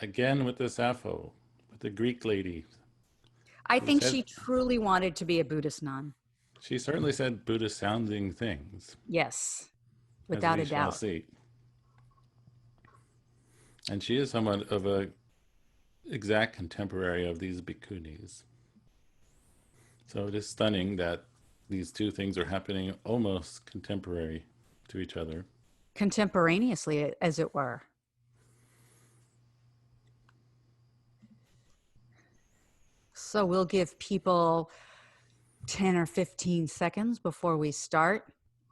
again with the Sappho, with the Greek lady I who think said, she truly wanted to be a Buddhist nun. she certainly said Buddhist sounding things, Yes, as without we a shall doubt. see. And she is somewhat of a exact contemporary of these bhikkhunis. So it is stunning that these two things are happening almost contemporary to each other. Contemporaneously, as it were. So we'll give people 10 or 15 seconds before we start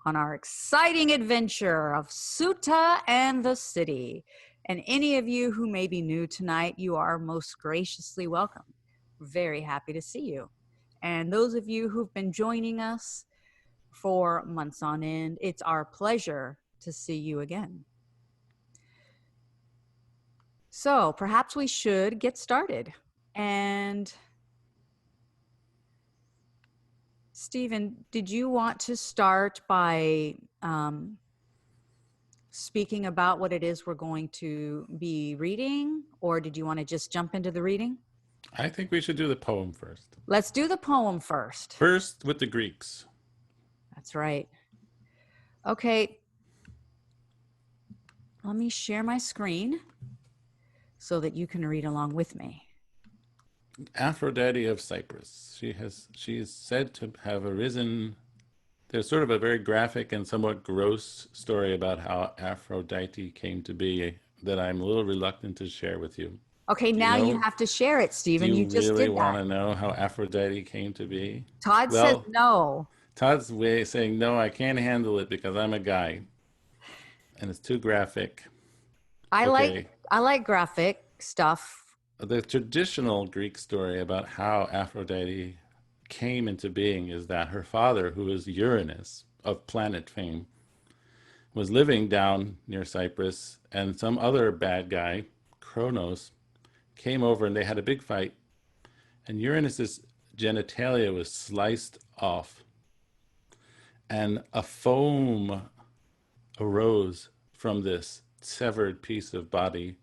on our exciting adventure of Sutta and the city. And any of you who may be new tonight, you are most graciously welcome. Very happy to see you. And those of you who've been joining us for months on end, it's our pleasure to see you again. So perhaps we should get started. And Stephen, did you want to start by speaking about what it is we're going to be reading, or did you want to just jump into the reading? I think we should do the poem first. Let's do the poem first. First with the Greeks. That's right. Okay. Let me share my screen so that you can read along with me. Aphrodite of Cyprus. She is said to have arisen. There's sort of a very graphic and somewhat gross story about how Aphrodite came to be that I'm a little reluctant to share with you. Okay, now you have to share it, Stephen. Do You you just really did want that. to know how Aphrodite came to be? Todd says Well, no. Todd's way saying, no, I can't handle it because I'm a guy. And it's too graphic. I Okay. like graphic stuff. The traditional Greek story about how Aphrodite came into being is that her father, who is Uranus of planet fame, was living down near Cyprus, and some other bad guy, Kronos, came over and they had a big fight, and Uranus's genitalia was sliced off, and a foam arose from this severed piece of body.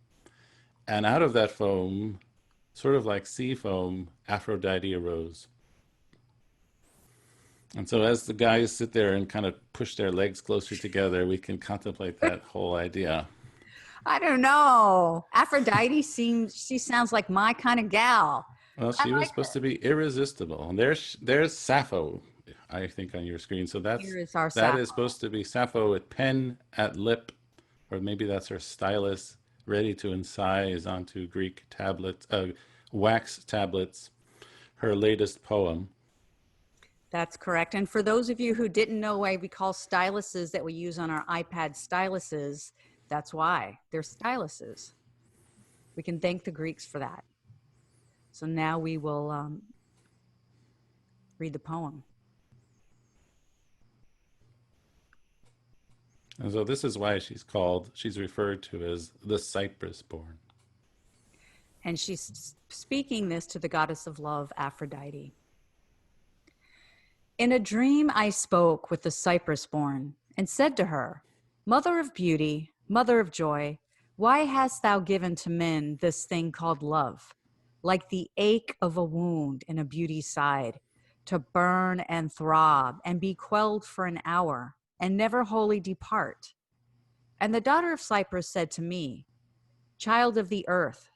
And out of that foam, sort of like sea foam, Aphrodite arose. And so as the guys sit there and kind of push their legs closer together, we can contemplate that whole idea. I don't know. Aphrodite she sounds like my kind of gal. Well, I she was like supposed her. to be irresistible. And there's Sappho, I think, on your screen. So Here is our that is Sappho. supposed to be Sappho at pen, at lip, or maybe that's her stylus, ready to incise onto Greek tablets, wax tablets, her latest poem. That's correct. And for those of you who didn't know why we call styluses that we use on our iPad styluses, that's why they're styluses. We can thank the Greeks for that. So now we will read the poem. And so this is why she's referred to as the Cyprus born. And she's speaking this to the goddess of love, Aphrodite. In a dream I spoke with the Cyprus born and said to her, Mother of beauty, mother of joy, why hast thou given to men this thing called love, like the ache of a wound in a beauty's side, to burn and throb and be quelled for an hour and never wholly depart? And the daughter of Cyprus said to me, Child of the earth,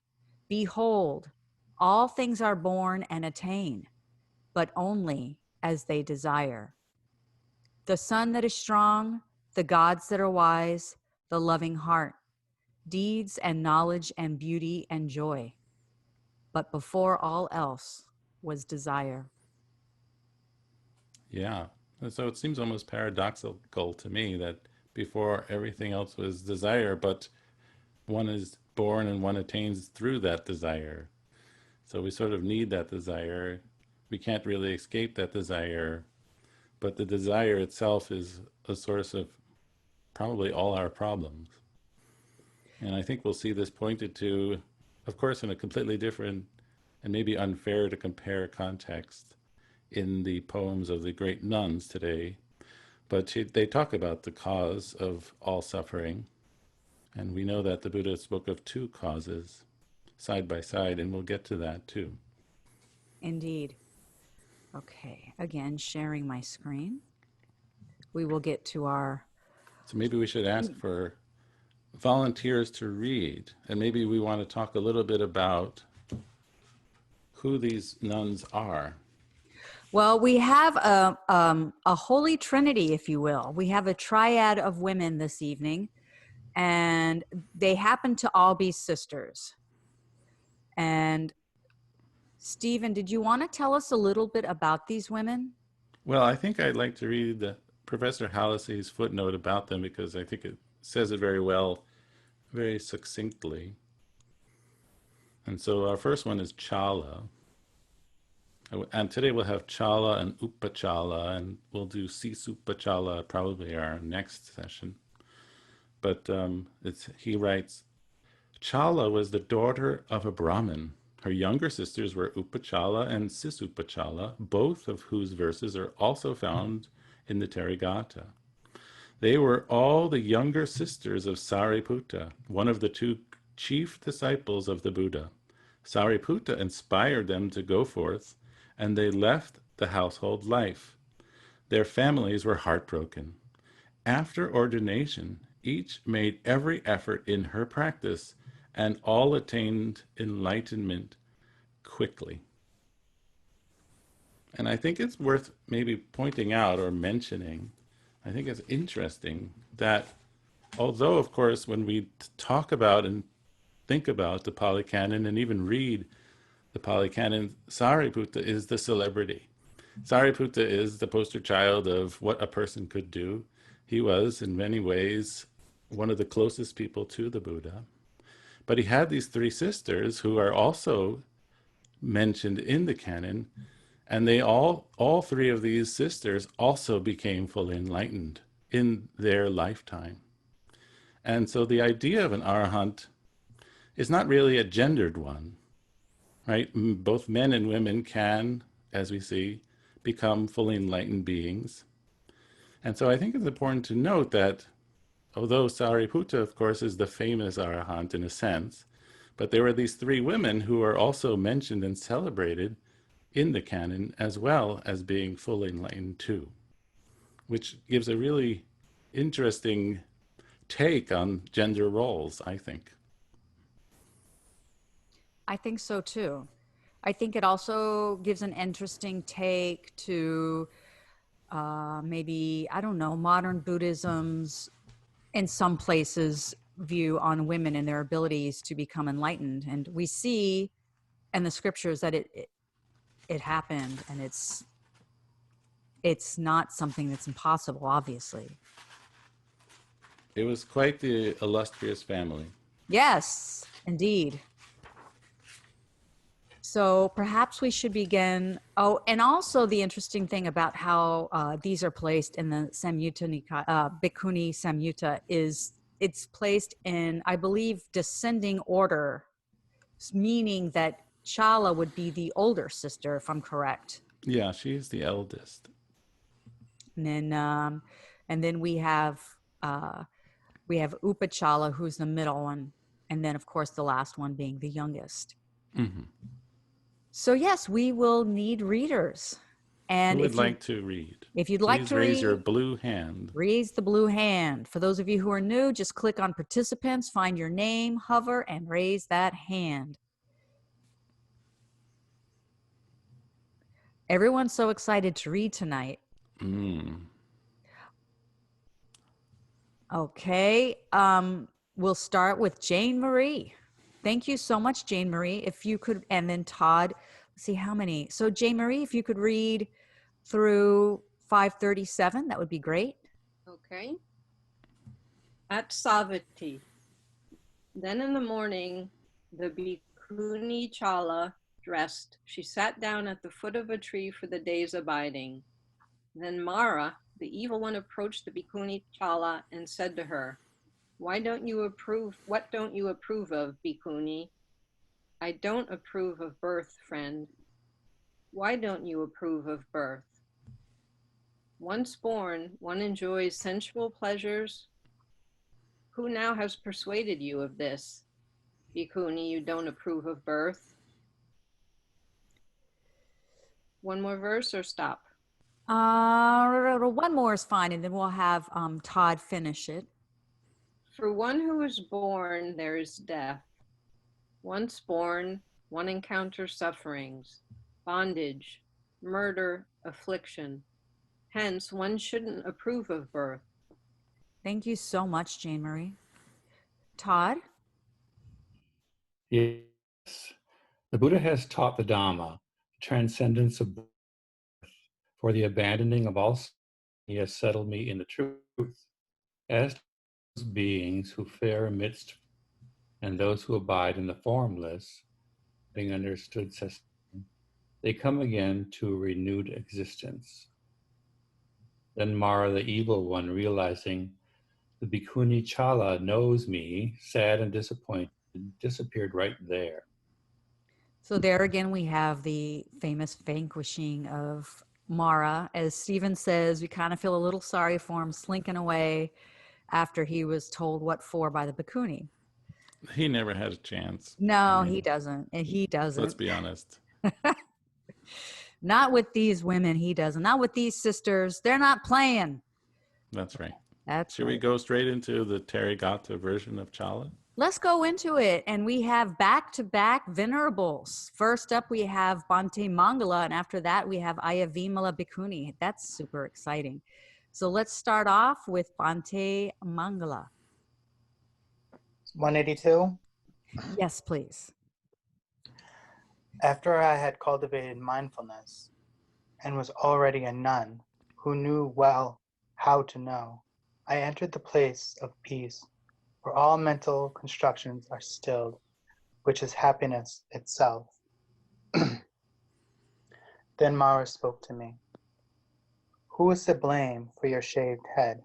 behold, all things are born and attain, but only as they desire. The sun that is strong, the gods that are wise, the loving heart, deeds and knowledge and beauty and joy. But before all else was desire. Yeah. And so it seems almost paradoxical to me that before everything else was desire, but one is born and one attains through that desire. So we sort of need that desire. We can't really escape that desire, but the desire itself is a source of probably all our problems. And I think we'll see this pointed to, of course, in a completely different and maybe unfair to compare context in the poems of the great nuns today. But they talk about the cause of all suffering. And we know that the Buddha spoke of two causes. side by side, and we'll get to that too. Indeed. Okay, again, sharing my screen. We will get to our... So maybe we should ask for volunteers to read, and maybe we want to talk a little bit about who these nuns are. Well, we have a holy trinity, if you will. We have a triad of women this evening, and they happen to all be sisters. And Stephen, did you want to tell us a little bit about these women? Well, I think I'd like to read Professor Hallisey's footnote about them because I think it says it very well, very succinctly. And so our first one is Cala. And today we'll have Cala and Upacala, and we'll do Sisupacala probably our next session. But he writes, Chala was the daughter of a Brahmin. Her younger sisters were Upachala and Sisupachala, both of whose verses are also found in the Therigatha. They were all the younger sisters of Sariputta, one of the two chief disciples of the Buddha. Sariputta inspired them to go forth, and they left the household life. Their families were heartbroken. After ordination, each made every effort in her practice, and all attained enlightenment quickly. And I think it's worth maybe pointing out or mentioning, I think it's interesting that although, of course, when we talk about and think about the Pali Canon and even read the Pali Canon, Sariputta is the celebrity. Sariputta is the poster child of what a person could do. He was, in many ways, one of the closest people to the Buddha. But he had these three sisters who are also mentioned in the canon, and they all three of these sisters also became fully enlightened in their lifetime. And so the idea of an Arahant is not really a gendered one, right? Both men and women can, as we see, become fully enlightened beings. And so I think it's important to note that although Sariputta, of course, is the famous Arahant in a sense, but there were these three women who are also mentioned and celebrated in the canon as well as being fully enlightened too, which gives a really interesting take on gender roles, I think. I think so too. I think it also gives an interesting take to maybe, I don't know, modern Buddhism's, in some places, view on women and their abilities to become enlightened. And we see in the scriptures that it happened, and it's not something that's impossible, obviously. It was quite the illustrious family. Yes, indeed. So perhaps we should begin. Oh, and also the interesting thing about how these are placed in the Samyutta Bhikkhuni Samyutta is it's placed in, I believe, descending order, meaning that Chala would be the older sister, if I'm correct. Yeah, she's the eldest. And then we have Upachala, who's the middle one, and then of course the last one being the youngest. Mm-hmm. So yes, we will need readers. And who would like to read? If you'd like to read, raise your blue hand. Raise the blue hand. For those of you who are new, just click on participants, find your name, hover, and raise that hand. Everyone's so excited to read tonight. Okay, we'll start with Jane Marie. Thank you so much, Jane Marie. If you could, and then Todd, let's see how many. So Jane Marie, if you could read through 537, that would be great. Okay. At Savati. Then in the morning, the Bhikkhuni Chala dressed. She sat down at the foot of a tree for the day's abiding. Then Mara, the evil one, approached the Bhikkhuni Chala and said to her, what don't you approve of, Bhikkhuni? I don't approve of birth, friend. Why don't you approve of birth? Once born, one enjoys sensual pleasures. Who now has persuaded you of this? Bhikkhuni, you don't approve of birth. One more verse or stop? One more is fine, and then we'll have Todd finish it. For one who is born, there is death. Once born, one encounters sufferings, bondage, murder, affliction. Hence, one shouldn't approve of birth. Thank you so much, Jane Marie. Todd? Yes, the Buddha has taught the Dhamma, the transcendence of birth, for the abandoning of all sin. He has settled me in the truth. As to those beings who fare amidst and those who abide in the formless, having understood cessation, they come again to a renewed existence. Then Mara, the evil one, realizing the Bhikkhuni Chala knows me, sad and disappointed, disappeared right there. So there again, we have the famous vanquishing of Mara. As Stephen says, we kind of feel a little sorry for him slinking away after he was told what for by the Bhikkhuni. He never had a chance. No, he doesn't. And he doesn't. Let's be honest. Not with these women, he doesn't. Not with these sisters. They're not playing. That's right. That's Should we go straight into the Therigatha version of Chala? Let's go into it. And we have back-to-back venerables. First up, we have Bhante Mangala, and after that, we have Ayavimala Bhikkhuni. That's super exciting. So let's start off with Bhante Mangala. 182. Yes, please. After I had cultivated mindfulness and was already a nun who knew well how to know, I entered the place of peace where all mental constructions are stilled, which is happiness itself. Then Mara spoke to me. Who is to blame for your shaved head?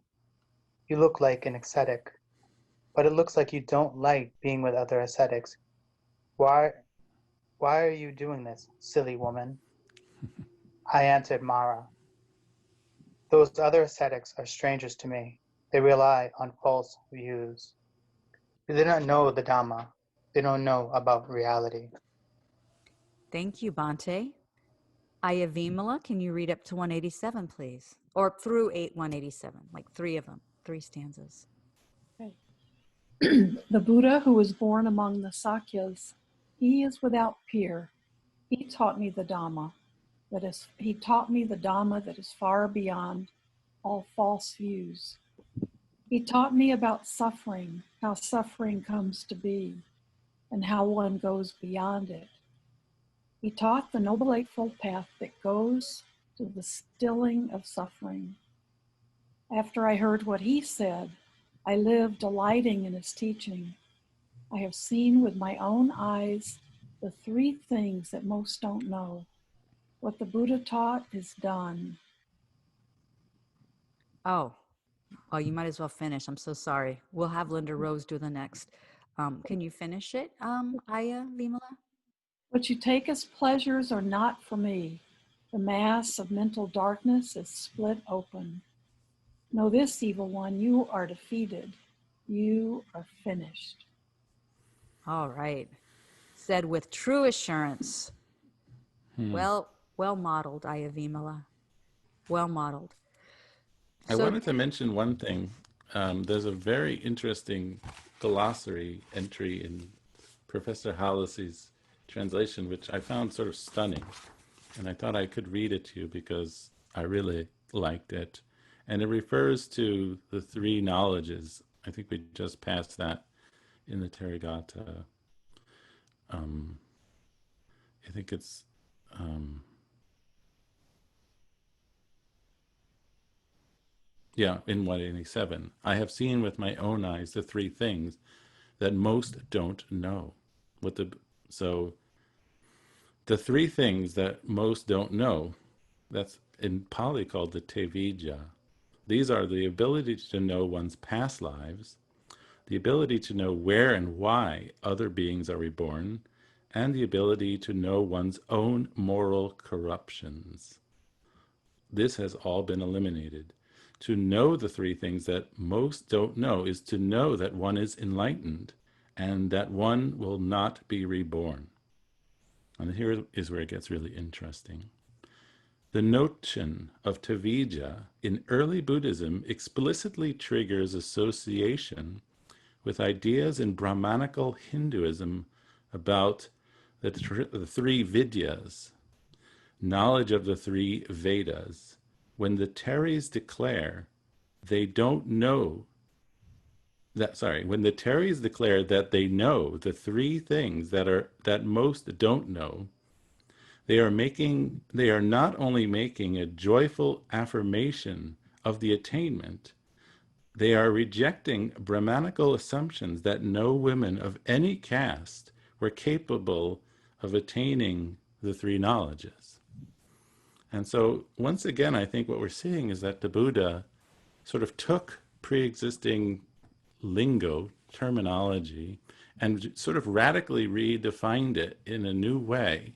You look like an ascetic, but it looks like you don't like being with other ascetics. Why are you doing this, silly woman? I answered Mara. Those other ascetics are strangers to me. They rely on false views. They do not know the Dhamma. They don't know about reality. Thank you, Bhante. Ayavimala, can you read up to 187, please? Or through 187, like three of them, 3 stanzas. Okay. The Buddha who was born among the Sakyas, he is without peer. He taught me the Dhamma. He taught me the Dhamma that is far beyond all false views. He taught me about suffering, how suffering comes to be, and how one goes beyond it. He taught the Noble Eightfold Path that goes to the stilling of suffering. After I heard what he said, I lived delighting in his teaching. I have seen with my own eyes the 3 things that most don't know. What the Buddha taught is done. Oh, you might as well finish. I'm so sorry. We'll have Linda Rose do the next. Can you finish it, Ayavimala? What you take as pleasures are not for me. The mass of mental darkness is split open. Know this, evil one, you are defeated. You are finished. All right. Said with true assurance. Well modeled, Ayavimala. Well modeled. I wanted to mention one thing. There's a very interesting glossary entry in Professor Hollis's translation, which I found sort of stunning. And I thought I could read it to you because I really liked it. And it refers to the 3 knowledges. I think we just passed that in the Therigatha. I think it's in 187. I have seen with my own eyes the 3 things that most don't know. So the 3 things that most don't know, that's in Pali called the Tevijja. These are the ability to know one's past lives, the ability to know where and why other beings are reborn, and the ability to know one's own moral corruptions. This has all been eliminated. To know the 3 things that most don't know is to know that one is enlightened and that one will not be reborn. And here is where it gets really interesting. The notion of Tavija in early Buddhism explicitly triggers association with ideas in Brahmanical Hinduism about the three Vidyas, knowledge of the three Vedas. When the Theris declare they don't know when the Theris declare that they know the three things that most don't know, they are not only making a joyful affirmation of the attainment, they are rejecting Brahmanical assumptions that no women of any caste were capable of attaining the three knowledges. And so, once again, I think what we're seeing is that the Buddha sort of took pre-existing lingo, terminology, and sort of radically redefined it in a new way.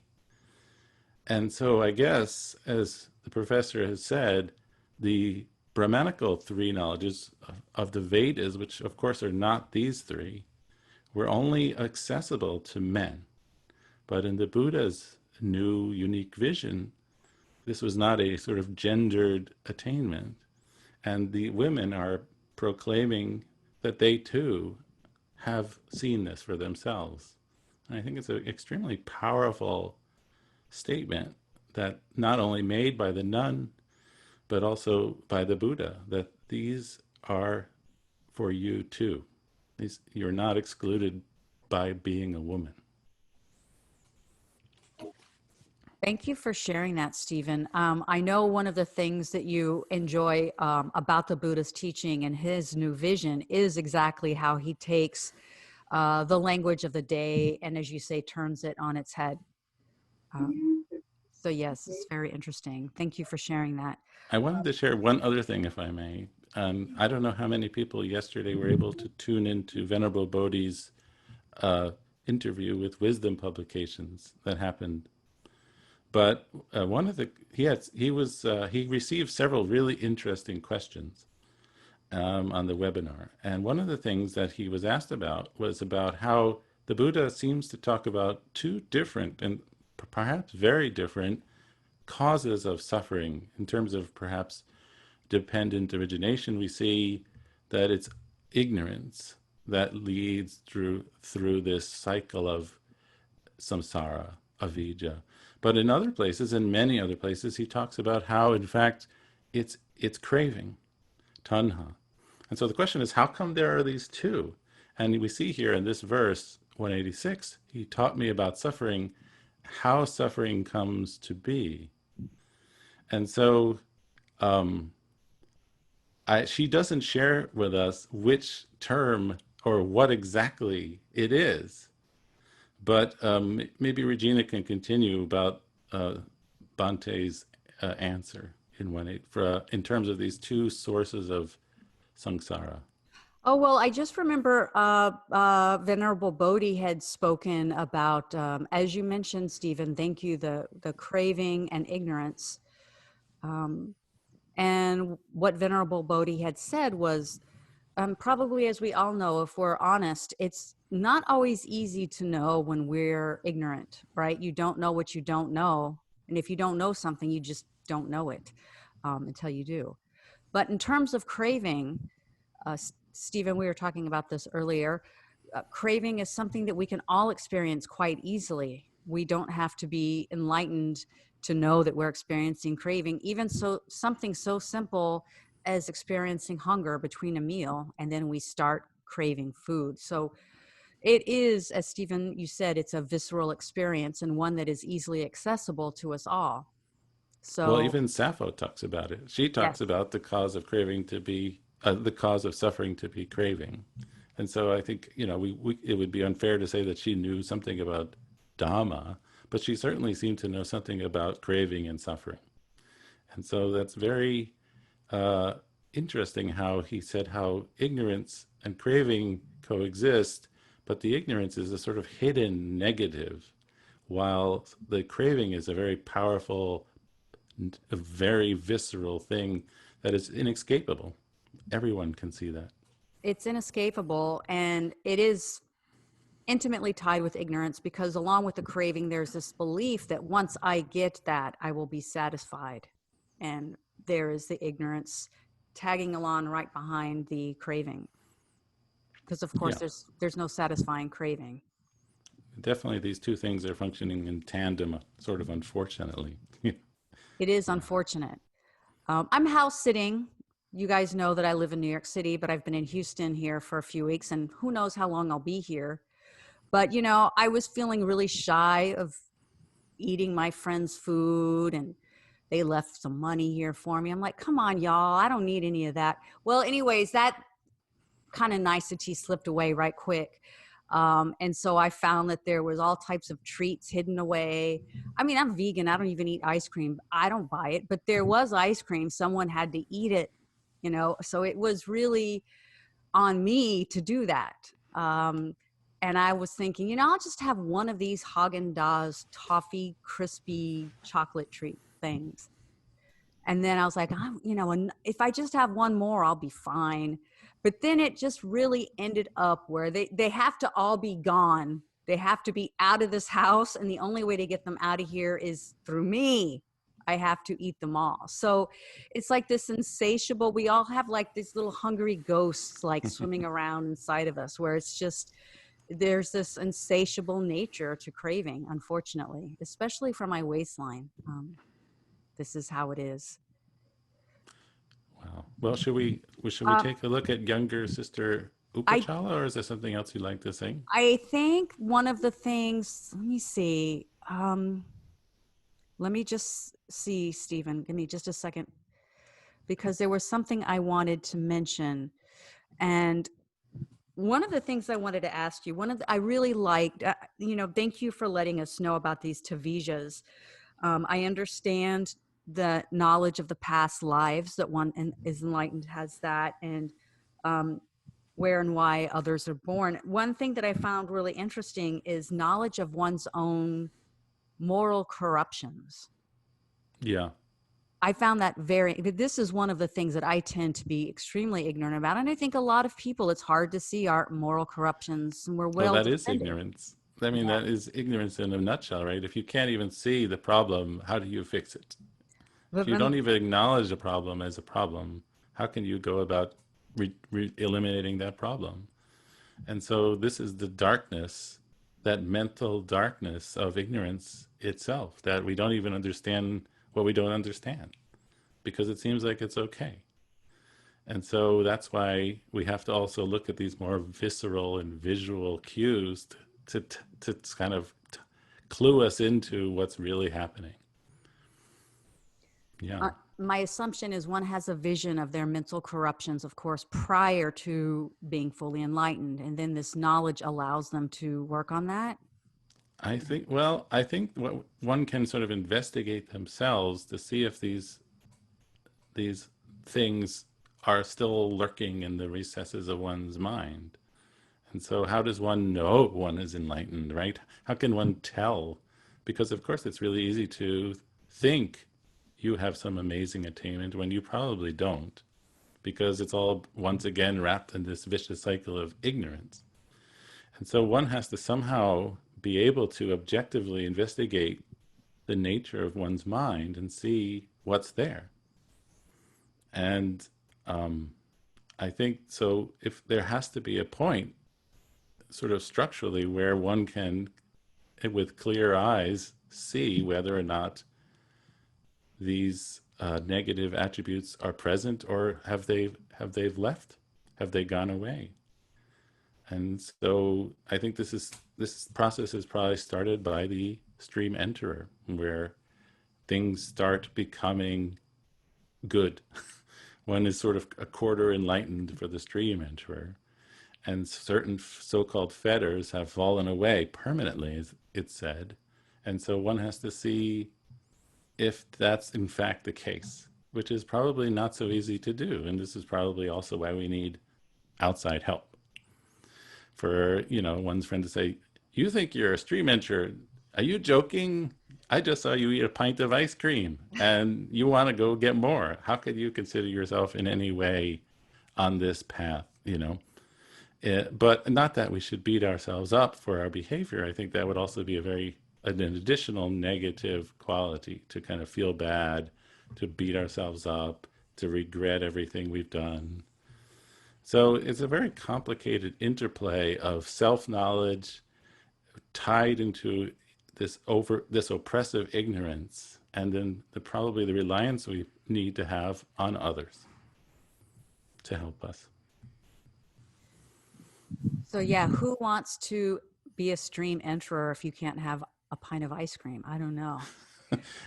And so I guess, as the professor has said, the Brahmanical three knowledges of the Vedas, which of course are not these three, were only accessible to men. But in the Buddha's new, unique vision, this was not a sort of gendered attainment. And the women are proclaiming that they too have seen this for themselves. And I think it's an extremely powerful statement that not only made by the nun, but also by the Buddha, that these are for you too. You're not excluded by being a woman. Thank you for sharing that, Stephen. I know one of the things that you enjoy about the Buddha's teaching and his new vision is exactly how he takes the language of the day and, as you say, turns it on its head. So yes, it's very interesting. Thank you for sharing that. I wanted to share one other thing, if I may. I don't know how many people yesterday were able to tune into Venerable Bodhi's interview with Wisdom Publications that happened. But one of the he received several really interesting questions on the webinar, and one of the things that he was asked about was about how the Buddha seems to talk about two different and perhaps very different causes of suffering in terms of perhaps dependent origination. We see that it's ignorance that leads through this cycle of samsara, avidya. But in other places, in many other places, he talks about how, in fact, it's craving, tanha. And so the question is, how come there are these two? And we see here in this verse, 186, he taught me about suffering, how suffering comes to be. And so she doesn't share with us which term or what exactly it is. But maybe Regina can continue about Bante's answer in terms of these two sources of samsara. Oh, well, I just remember Venerable Bodhi had spoken about, as you mentioned, Stephen, thank you, the craving and ignorance. And what Venerable Bodhi had said was, probably as we all know, if we're honest, it's not always easy to know when we're ignorant, right? You don't know what you don't know. And if you don't know something, you just don't know it until you do. But in terms of craving, Stephen, we were talking about this earlier. Craving is something that we can all experience quite easily. We don't have to be enlightened to know that we're experiencing craving. Even so, something so simple as experiencing hunger between a meal, and then we start craving food. So it is, as Stephen, you said, it's a visceral experience and one that is easily accessible to us all. So, well, even Sappho talks about it. She talks about the cause of craving to be, the cause of suffering to be craving. And so I think, it would be unfair to say that she knew something about Dhamma, but she certainly seemed to know something about craving and suffering. And so that's very interesting how he said how ignorance and craving coexist, but the ignorance is a sort of hidden negative, while the craving is a very powerful, a very visceral thing that is inescapable. Everyone can see that. it's inescapable, and it is intimately tied with ignorance, because along with the craving, there's this belief that once I get that, I will be satisfied. And there is the ignorance tagging along right behind the craving. Because of course Yeah, there's no satisfying craving. definitely these two things are functioning in tandem, sort of unfortunately. It is Yeah. unfortunate. I'm house sitting. You guys know that I live in New York City, but I've been in Houston here for a few weeks, and who knows how long I'll be here. But, you know, I was feeling really shy of eating my friend's food, and they left some money here for me. I'm like, come on, y'all. I don't need any of that. Well, anyways, that kind of nicety slipped away right quick. And so I found that there was all types of treats hidden away. I mean, I'm vegan. I don't even eat ice cream. I don't buy it, but there was ice cream. Someone had to eat it, you know? So it was really on me to do that. And I was thinking, you know, I'll just have one of these Haagen-Dazs toffee crispy chocolate treat things. And then I was like, you know, and if I just have one more, I'll be fine. But then it just really ended up where they have to all be gone. They have to be out of this house. And the only way to get them out of here is through me. I have to eat them all. So it's like this insatiable, we all have like these little hungry ghosts like swimming around inside of us, where it's just, there's this insatiable nature to craving, unfortunately, especially for my waistline. This is how it is. Wow. Well, should we Um, take a look at younger sister I Upachala, or is there something else you'd like to say? I think one of the things, let me see. Let me just see, Stephen. Give me just a second, because there was something I wanted to mention. And one of the things I wanted to ask you, I really liked, you know, thank you for letting us know about these Tavijas. I understand the knowledge of the past lives that one is enlightened has that, and where and why others are born. One thing that I found really interesting is knowledge of one's own moral corruptions. Yeah. I found that this is one of the things that I tend to be extremely ignorant about. And I think a lot of people, it's hard to see our moral corruptions, and we're Well, well that is defended. ignorance. I mean, Yeah. that is ignorance in a nutshell, right? If you can't even see the problem, how do you fix it? If But you don't even acknowledge a problem as a problem, how can you go about eliminating that problem? And so this is the darkness, that mental darkness of ignorance itself, that we don't even understand what we don't understand because it seems like it's okay. And so that's why we have to also look at these more visceral and visual cues to kind of clue us into what's really happening. Yeah. my assumption is one has a vision of their mental corruptions, of course, prior to being fully enlightened. And then this knowledge allows them to work on that. I think what one can sort of investigate themselves to see if these things are still lurking in the recesses of one's mind. And so how does one know one is enlightened, right? How can one tell? Because of course it's really easy to think you have some amazing attainment when you probably don't, because it's all once again wrapped in this vicious cycle of ignorance. And so one has to somehow be able to objectively investigate the nature of one's mind and see what's there. And I think so, if there has to be a point, sort of structurally, where one can, with clear eyes, see whether or not these negative attributes are present, or have they left, have they gone away. And so I think this process is probably started by the stream enterer, where things start becoming good. One is sort of a quarter enlightened for the stream enterer, and certain so-called fetters have fallen away permanently, as it's said. And so one has to see if that's in fact the case, which is probably not so easy to do. And this is probably also why we need outside help. For, one's friend to say, you think you're a stream enterer? Are you joking? I just saw you eat a pint of ice cream and you want to go get more. How could you consider yourself in any way on this path, But not that we should beat ourselves up for our behavior. I think that would also be an additional negative quality, to kind of feel bad, to beat ourselves up, to regret everything we've done. So it's a very complicated interplay of self-knowledge tied into this oppressive ignorance, and then probably the reliance we need to have on others to help us. So yeah, who wants to be a stream enterer if you can't have a pint of ice cream? I don't know.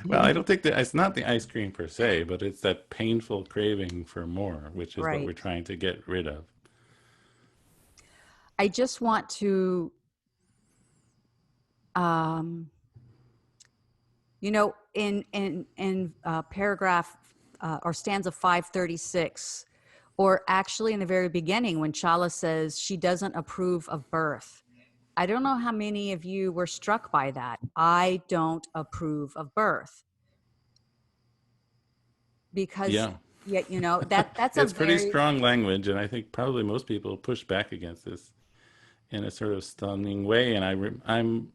Well, I don't think that it's not the ice cream per se, but it's that painful craving for more, which is what we're trying to get rid of. I just want to, in paragraph or stanza 536, or actually in the very beginning when Chala says she doesn't approve of birth. I don't know how many of you were struck by that. I don't approve of birth. Because, that's it's pretty strong language, and I think probably most people push back against this in a sort of stunning way. And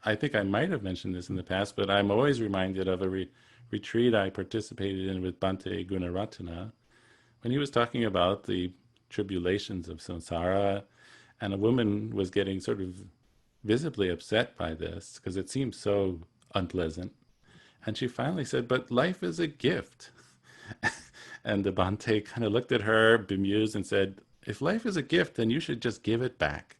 I think I might have mentioned this in the past, but I'm always reminded of a retreat I participated in with Bhante Gunaratana, when he was talking about the tribulations of samsara, and a woman was getting sort of visibly upset by this because it seemed so unpleasant. And she finally said, "But life is a gift." And the Bhante kind of looked at her, bemused, and said, "If life is a gift, then you should just give it back."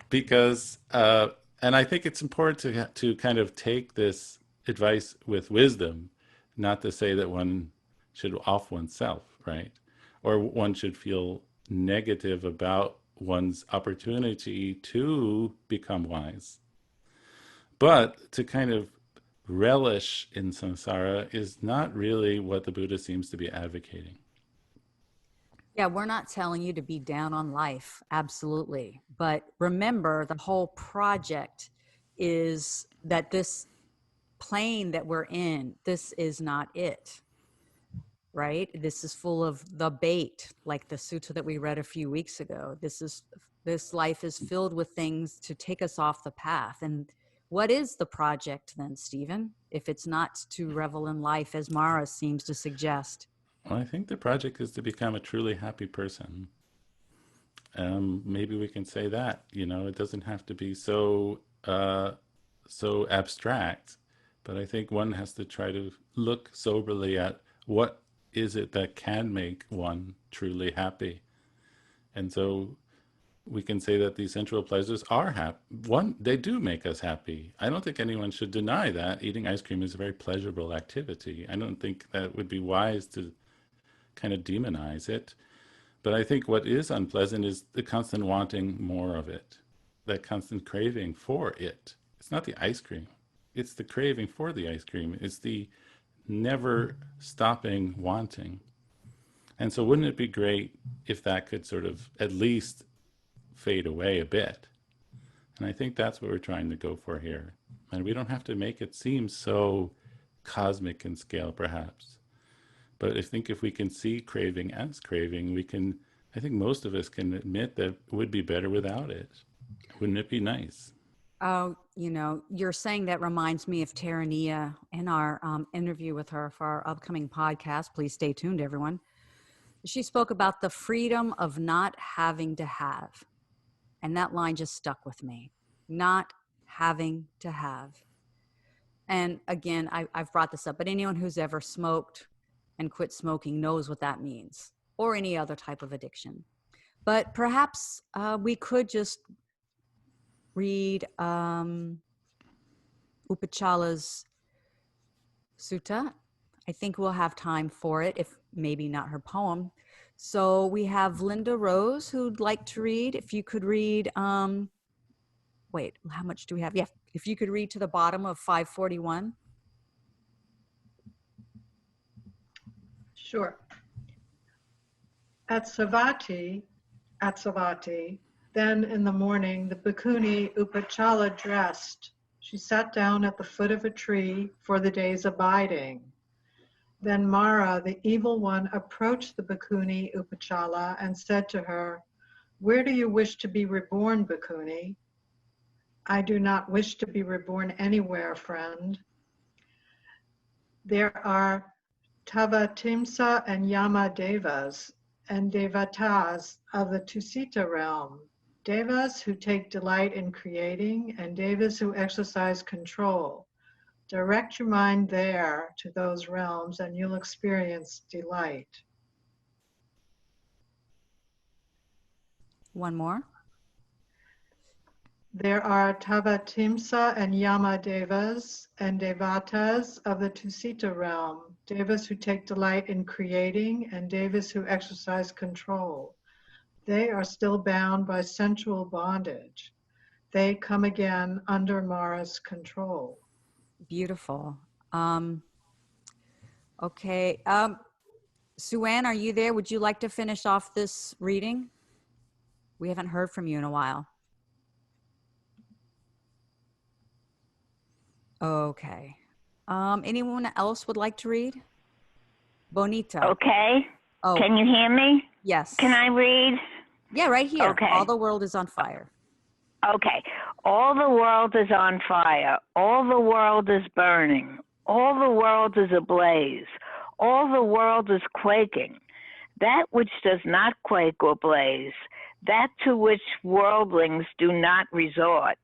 Because, and I think it's important to kind of take this advice with wisdom, not to say that one should off oneself, right? Or one should feel negative about one's opportunity to become wise. But to kind of relish in samsara is not really what the Buddha seems to be advocating. Yeah, we're not telling you to be down on life, absolutely. But remember, the whole project is that this plane that we're in, this is not it, right? This is full of the bait, like the sutta that we read a few weeks ago. This life is filled with things to take us off the path. And what is the project then, Stephen, if it's not to revel in life, as Mara seems to suggest? Well, I think the project is to become a truly happy person. Maybe we can say that, it doesn't have to be so abstract, but I think one has to try to look soberly at what is it that can make one truly happy. And so we can say that these sensual pleasures are happy. They do make us happy. I don't think anyone should deny that. Eating ice cream is a very pleasurable activity. I don't think that would be wise to kind of demonize it. But I think what is unpleasant is the constant wanting more of it, that constant craving for it. It's not the ice cream. It's the craving for the ice cream. It's the never stopping wanting. And so wouldn't it be great if that could sort of at least fade away a bit? And I think that's what we're trying to go for here. And we don't have to make it seem so cosmic in scale, perhaps. But I think if we can see craving as craving, I think most of us can admit that it would be better without it. Wouldn't it be nice? Oh, you're saying that reminds me of Terania in our interview with her for our upcoming podcast. Please stay tuned, everyone. She spoke about the freedom of not having to have. And that line just stuck with me. Not having to have. And again, I've brought this up, but anyone who's ever smoked and quit smoking knows what that means, or any other type of addiction. But perhaps we could just read Upacala's Sutta. I think we'll have time for it, if maybe not her poem. So we have Linda Rose who'd like to read. If you could read, wait, how much do we have? Yeah, if you could read to the bottom of 541. Sure. At Savatthi, then in the morning, the bhikkhuni Upacala dressed. She sat down at the foot of a tree for the day's abiding. Then Mara, the evil one, approached the Bhikkhuni Upachala and said to her, "Where do you wish to be reborn, Bhikkhuni?" "I do not wish to be reborn anywhere, friend. There are Tavatimsa and Yama Devas and Devatas of the Tusita realm, Devas who take delight in creating and Devas who exercise control. Direct your mind there to those realms and you'll experience delight." One more. There are Tavatimsa and Yama Devas and Devatas of the Tusita realm, Devas who take delight in creating and Devas who exercise control. They are still bound by sensual bondage. They come again under Mara's control. Beautiful. Okay. Sue-Ann, are you there? Would you like to finish off this reading? We haven't heard from you in a while. Okay. Anyone else would like to read? Bonita. Okay. Oh, Can you hear me? yes. Can I read? Yeah, right here. Okay. All the world is on fire. Okay. All the world is on fire. All the world is burning. All the world is ablaze. All the world is quaking. That which does not quake or blaze, that to which worldlings do not resort,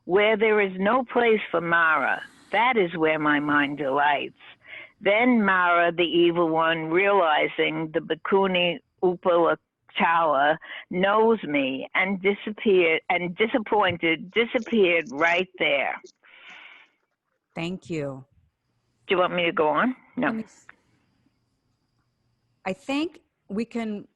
where there is no place for Mara, that is where my mind delights. Then Mara, the evil one, realizing the Bhikkhuni Upachala knows me and disappeared, and disappointed, disappeared right there. Thank you. Do you want me to go on? No. I think we can.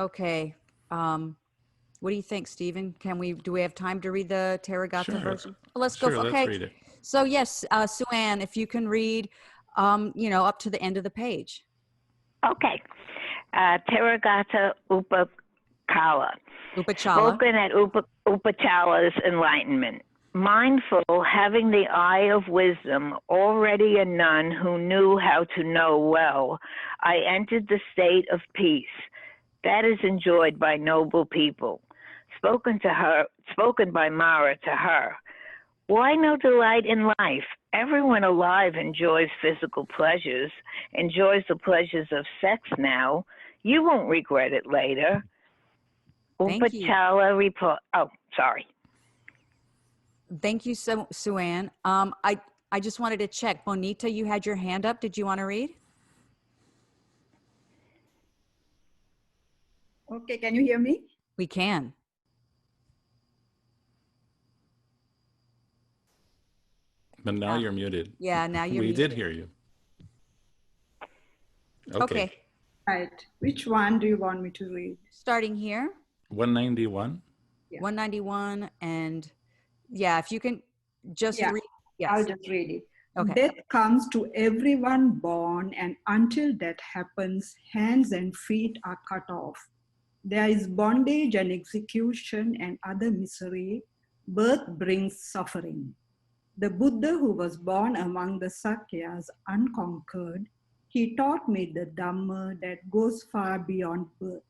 Okay. What do you think, Stephen? Do we have time to read the Therigatha version? Let's go. Sure, Okay. let's read it. So yes, Sue-Ann, if you can read, up to the end of the page. Okay. Therigatha Upacala. Upachala. Spoken at Upachala's enlightenment. Mindful, having the eye of wisdom, already a nun who knew how to know well, I entered the state of peace. That is enjoyed by noble people. Spoken by Mara to her. Why no delight in life? Everyone alive enjoys physical pleasures, enjoys the pleasures of sex now. You won't regret it later. Thank you. Upachala report. Oh, sorry. Thank you, Sue-Ann. I just wanted to check. Bonita, you had your hand up. Did you want to read? Okay, can you hear me? We can. But now you're muted. Yeah, now you're We muted. did hear you. Okay. Right. Which one do you want me to read? Starting here. 191. Yeah. 191 and yeah, if you can just read. Yes. I'll just read it. Okay. Death comes to everyone born, and until that happens, hands and feet are cut off. There is bondage and execution and other misery. Birth brings suffering. The Buddha, who was born among the Sakyas, unconquered, he taught me the Dhamma that goes far beyond birth.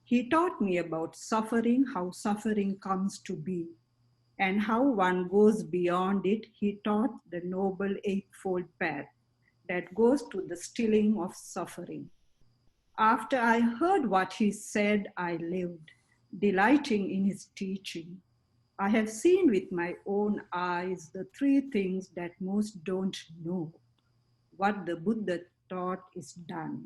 He taught me about suffering, how suffering comes to be, and how one goes beyond it. He taught the Noble Eightfold Path that goes to the stilling of suffering. After I heard what he said, I lived, delighting in his teaching. I have seen with my own eyes the three things that most don't know. What the Buddha taught is done.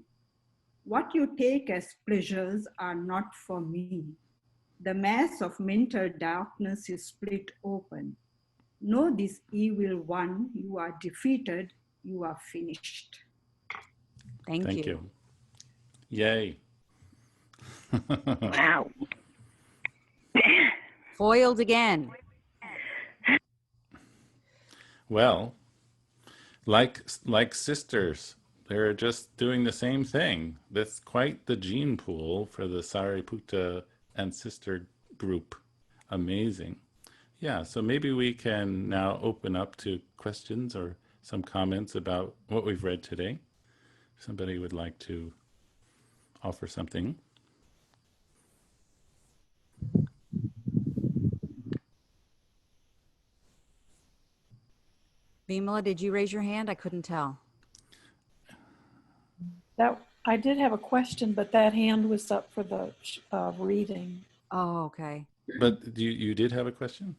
What you take as pleasures are not for me. The mass of mental darkness is split open. Know this evil one, you are defeated, you are finished. Thank you. Yay. Wow. Foiled again. Well, like sisters, they're just doing the same thing. That's quite the gene pool for the Sariputta and sister group. Amazing. Yeah, so maybe we can now open up to questions or some comments about what we've read today. If somebody would like to offer something. Vimala, did you raise your hand? I couldn't tell. That I did have a question, but that hand was up for the reading. Oh, okay. But you did have a question?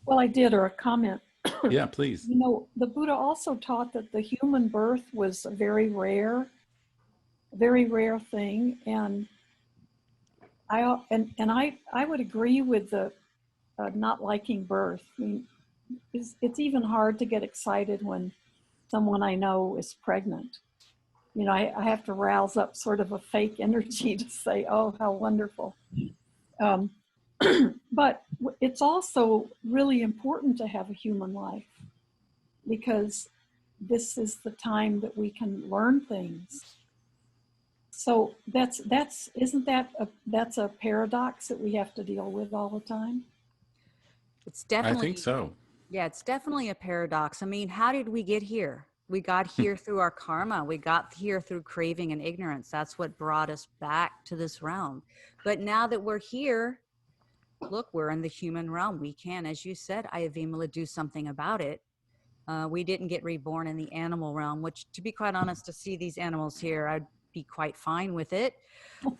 Well, I did, or a comment. Yeah, please. You know, the Buddha also taught that the human birth was a very rare thing, and I would agree with the not liking birth. I mean, it's even hard to get excited when someone I know is pregnant. You know, I have to rouse up sort of a fake energy to say, oh, how wonderful. But it's also really important to have a human life, because this is the time that we can learn things. So that's a paradox that we have to deal with all the time? It's definitely, I think so. Yeah, it's definitely a paradox. I mean, how did we get here? We got here through our karma. We got here through craving and ignorance. That's what brought us back to this realm. But now that we're here, look, we're in the human realm. We can, as you said, Ayavimala, do something about it. We didn't get reborn in the animal realm, which, to be quite honest, to see these animals here, I'd be quite fine with it.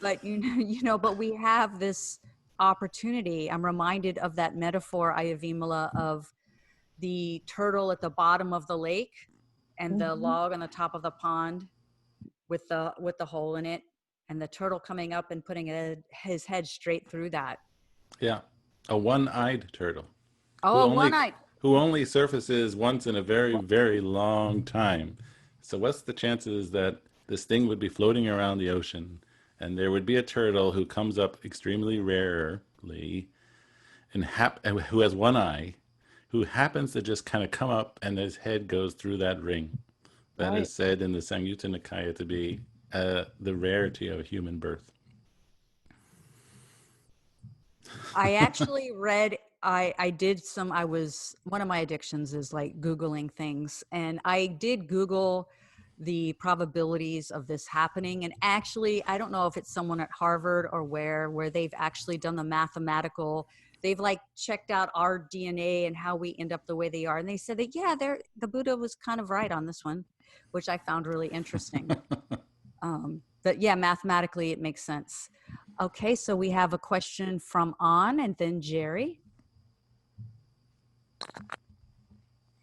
But but we have this opportunity. I'm reminded of that metaphor, Ayavimala, of the turtle at the bottom of the lake and the log on the top of the pond with the hole in it, and the turtle coming up and putting his head straight through that. Yeah, a one-eyed turtle. Oh, one-eyed. Who only surfaces once in a very, very long time. So what's the chances that this thing would be floating around the ocean and there would be a turtle who comes up extremely rarely and who has one eye, who happens to just kind of come up and his head goes through that ring? That Right. is said in the Samyutta Nikaya to be the rarity of human birth. I actually read, one of my addictions is like Googling things. And I did Google the probabilities of this happening. And actually, I don't know if it's someone at Harvard or where they've actually done the mathematical, they've like checked out our DNA and how we end up the way they are. And they said that, yeah, the Buddha was kind of right on this one, which I found really interesting. But yeah, mathematically, it makes sense. Okay, so we have a question from An and then Jerry.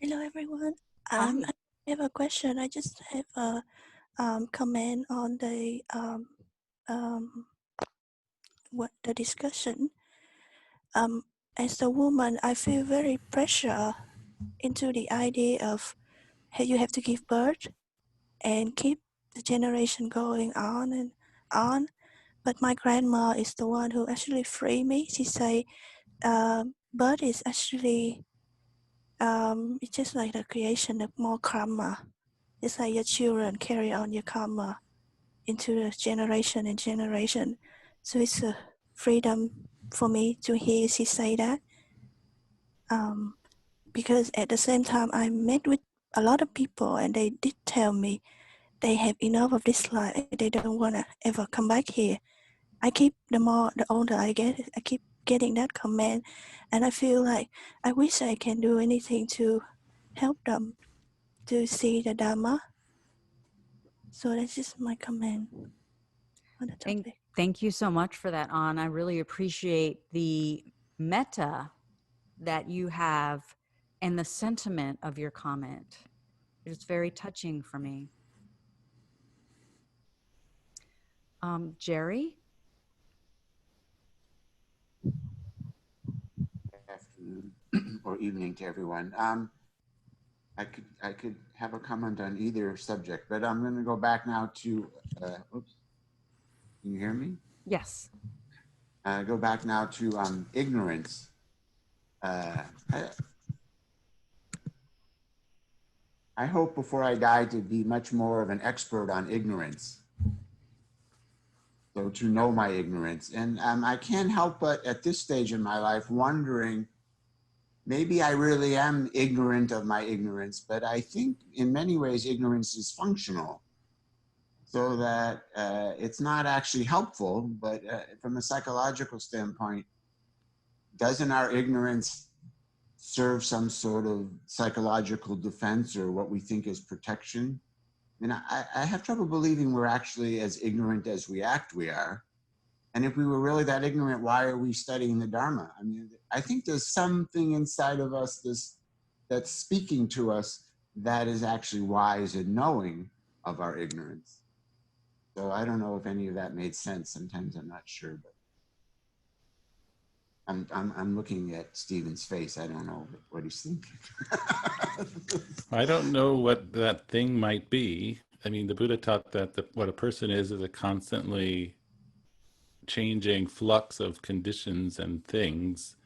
Hello, everyone. Hi. I have a question. I just have a comment on the discussion. As a woman, I feel very pressure into the idea of how you have to give birth and keep the generation going on and on. But my grandma is the one who actually freed me. She say, birth is actually it's just like the creation of more karma. It's like your children carry on your karma into the generation and generation. So it's a freedom for me to hear she say that. Because at the same time, I met with a lot of people and they did tell me they have enough of this life. They don't want to ever come back here. The older I get, I keep getting that comment, and I feel like I wish I can do anything to help them to see the Dharma. So that's just my comment on the topic. Thank you so much for that, An. I really appreciate the metta that you have and the sentiment of your comment. It's very touching for me. Jerry? Good afternoon or evening to everyone. I could have a comment on either subject, but I'm going to go back now to. Oops, can you hear me? Yes. Go back now to ignorance. I hope before I die to be much more of an expert on ignorance. So to know my ignorance. And I can't help but at this stage in my life wondering maybe I really am ignorant of my ignorance, but I think in many ways ignorance is functional, so that it's not actually helpful, but from a psychological standpoint, doesn't our ignorance serve some sort of psychological defense or what we think is protection? I mean, I have trouble believing we're actually as ignorant as we act we are. And if we were really that ignorant, why are we studying the Dharma? I mean, I think there's something inside of us that's speaking to us that is actually wise and knowing of our ignorance. So I don't know if any of that made sense. Sometimes I'm not sure, but I'm looking at Stephen's face. I don't know what he's thinking. I don't know what that thing might be. I mean, the Buddha taught that what a person is a constantly changing flux of conditions and things.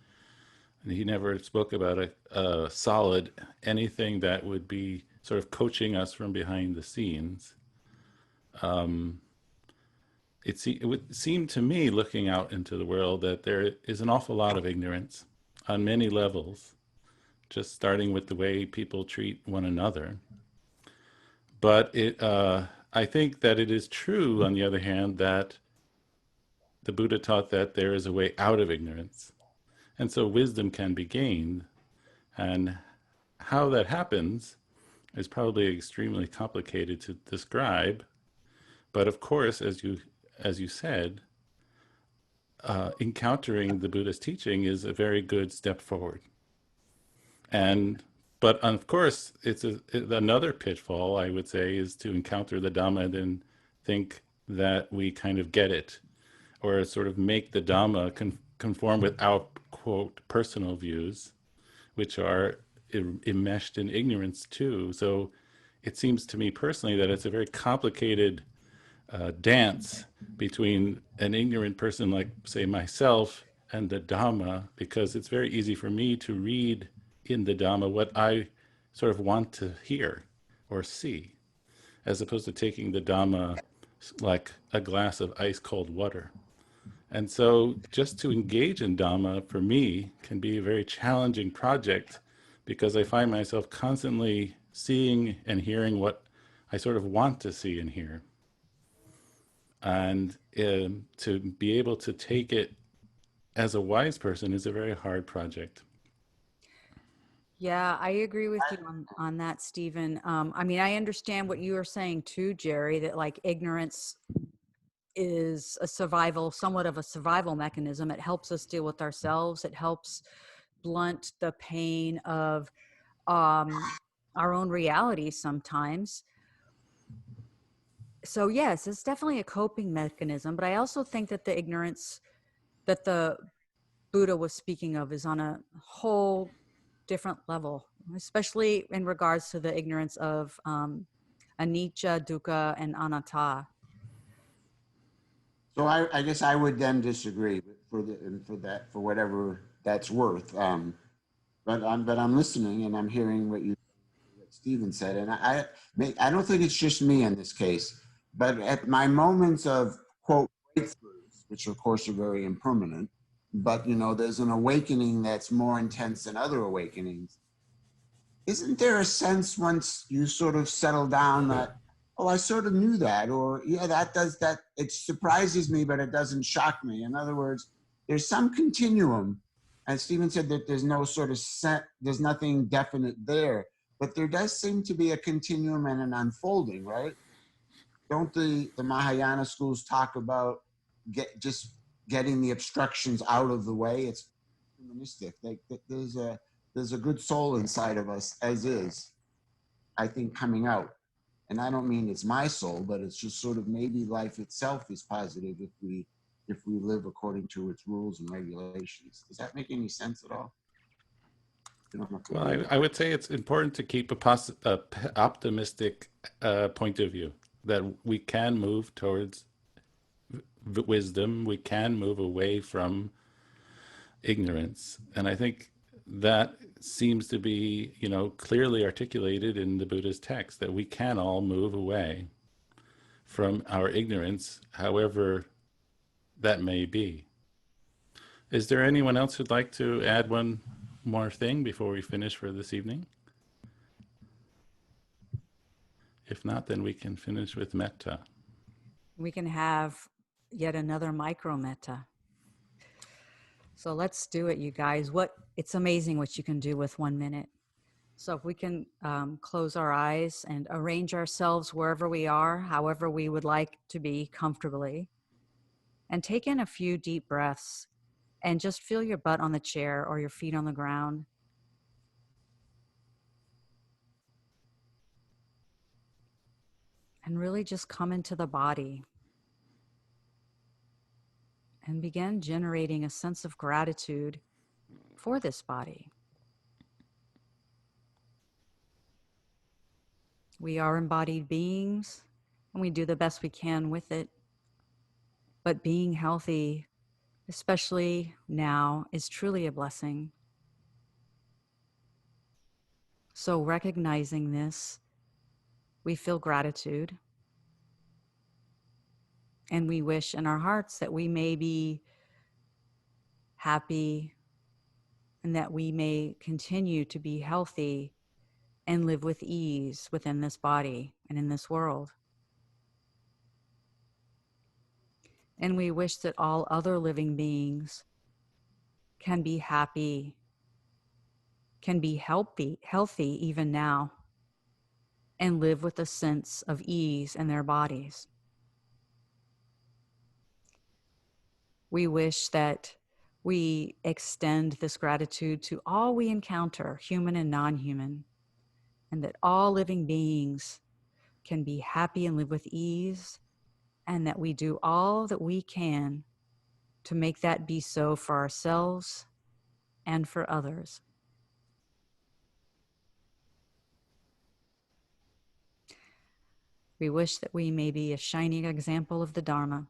And he never spoke about a solid, anything that would be sort of coaching us from behind the scenes. It would seem to me, looking out into the world, that there is an awful lot of ignorance on many levels, just starting with the way people treat one another. But I think that it is true, on the other hand, that the Buddha taught that there is a way out of ignorance. And so wisdom can be gained. And how that happens is probably extremely complicated to describe. But of course, as you said, encountering the Buddha's teaching is a very good step forward. But of course, another pitfall, I would say, is to encounter the Dhamma and then think that we kind of get it, or sort of make the Dhamma conform with our, quote, personal views, which are enmeshed in ignorance too. So it seems to me personally that it's a very complicated dance between an ignorant person like, say, myself and the Dhamma, because it's very easy for me to read in the Dhamma what I sort of want to hear or see, as opposed to taking the Dhamma like a glass of ice cold water. And so just to engage in Dhamma, for me, can be a very challenging project, because I find myself constantly seeing and hearing what I sort of want to see and hear. And to be able to take it as a wise person is a very hard project. Yeah, I agree with you on that, Stephen. I mean, I understand what you are saying too, Jerry, that like ignorance is somewhat of a survival mechanism. It helps us deal with ourselves. It helps blunt the pain of our own reality sometimes. So yes, it's definitely a coping mechanism, but I also think that the ignorance that the Buddha was speaking of is on a whole different level, especially in regards to the ignorance of anicca, dukkha, and anatta. So I guess I would then disagree for whatever that's worth. But I'm listening and I'm hearing what Stephen said, and I don't think it's just me in this case, but at my moments of quote breakthroughs, which of course are very impermanent, but there's an awakening that's more intense than other awakenings. Isn't there a sense once you sort of settle down that, oh, I sort of knew that, or yeah, that it surprises me, but it doesn't shock me. In other words, there's some continuum. And Stephen said that there's no sort of there's nothing definite there, but there does seem to be a continuum and an unfolding, right? Don't the Mahayana schools talk about just getting the obstructions out of the way? It's humanistic. Like there's a good soul inside of us, as is, I think, coming out. And I don't mean it's my soul, but it's just sort of maybe life itself is positive if we live according to its rules and regulations. Does that make any sense at all? Well, I would say it's important to keep a optimistic point of view, that we can move towards wisdom, we can move away from ignorance. And I think that seems to be, clearly articulated in the Buddha's text, that we can all move away from our ignorance, however that may be. Is there anyone else who'd like to add one more thing before we finish for this evening? If not, then we can finish with metta. We can have yet another micro metta. So let's do it, you guys. It's amazing what you can do with 1 minute. So if we can close our eyes and arrange ourselves wherever we are, however we would like to be comfortably, and take in a few deep breaths and just feel your butt on the chair or your feet on the ground. And really just come into the body and begin generating a sense of gratitude for this body. We are embodied beings and we do the best we can with it. But being healthy, especially now, is truly a blessing. So recognizing this, we feel gratitude. And we wish in our hearts that we may be happy and that we may continue to be healthy and live with ease within this body and in this world. And we wish that all other living beings can be happy, can be healthy even now, and live with a sense of ease in their bodies. We wish that we extend this gratitude to all we encounter, human and non-human, and that all living beings can be happy and live with ease, and that we do all that we can to make that be so for ourselves and for others. We wish that we may be a shining example of the Dharma.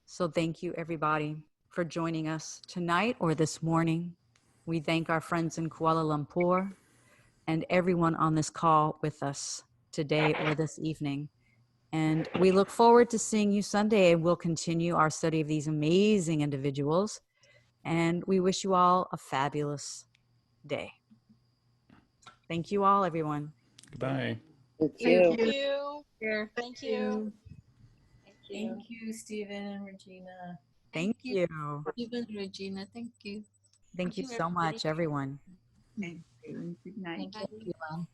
So thank you, everybody, for joining us tonight or this morning. We thank our friends in Kuala Lumpur and everyone on this call with us today or this evening. And we look forward to seeing you Sunday, and we'll continue our study of these amazing individuals. And we wish you all a fabulous day. Thank you all, everyone. Goodbye. Thank Thank you. you. Here. Thank you. Thank Thank you, Stephen and Regina. Thank you. Stephen and Regina, thank you. Thank you so much, everyone. Thank you. Good night. Thank you, everyone.